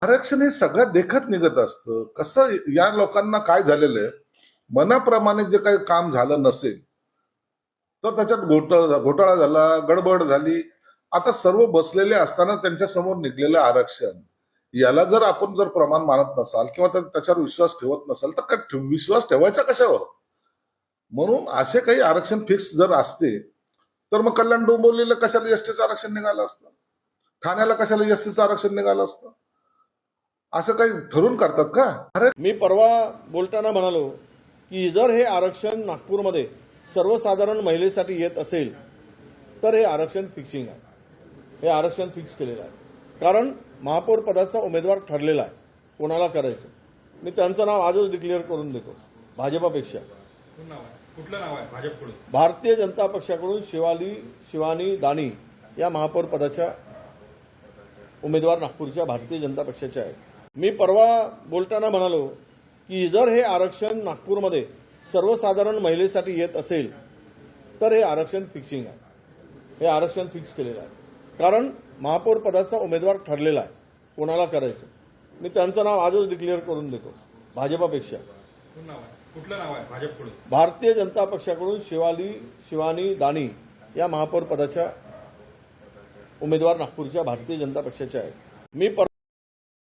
आरक्षण हे सगळ्यात देखत निघत असतं. कसं या लोकांना काय झालेलं आहे, मनाप्रमाणे जे काही काम झालं नसेल तर त्याच्यात घोटाळा झाला, गडबड झाली. आता सर्व बसलेले असताना त्यांच्या समोर निघलेलं आरक्षण याला जर आपण जर प्रमाण मानत नसाल किंवा त्याच्यावर विश्वास ठेवत नसाल तर विश्वास ठेवायचा कशावर? म्हणून असे काही आरक्षण फिक्स जर असते तर मग कल्याण डोंबिवलीला कशाला एसटीचं आरक्षण निघालं असतं, ठाण्याला कशाला एसटीचं आरक्षण निघालं असतं? असं काही ठरवून करतात का? अरे मी परवा बोलताना म्हणालो की जर हे आरक्षण नागपूरमध्ये सर्वसाधारण महिलेसाठी येत असेल तर हे आरक्षण फिक्सिंग आहे. हे आरक्षण फिक्स केलेलं आहे. कारण महापौर पदाचा उमेदवार ठरलेला आहे, कोणाला करायचं. मी त्यांचं नाव आजच डिक्लेअर करून देतो. भाजपापेक्षा कुठलं नाव आहे भाजपकडून? भारतीय जनता पक्षाकडून शिवानी दानी या महापौर पदाच्या उमेदवार नागपूरच्या भारतीय जनता पक्षाच्या आहेत. मी परवा बोलताना म्हणालो की जर हे आरक्षण नागपूरमध्ये सर्वसाधारण महिलेसाठी येत असेल तर हे आरक्षण फिक्सिंग आहे. हे आरक्षण फिक्स केलेलं आहे. कारण महापौर पदाचा उमेदवार ठरलेला आहे, कोणाला करायचं. मी त्यांचं नाव आजच डिक्लेअर करून देतो. भाजपापेक्षा कुठलं नाव आहे भाजपकडून? भारतीय जनता पक्षाकडून शिवानी दानी या महापौर पदाच्या उमेदवार नागपूरच्या भारतीय जनता पक्षाच्या आहेत. मी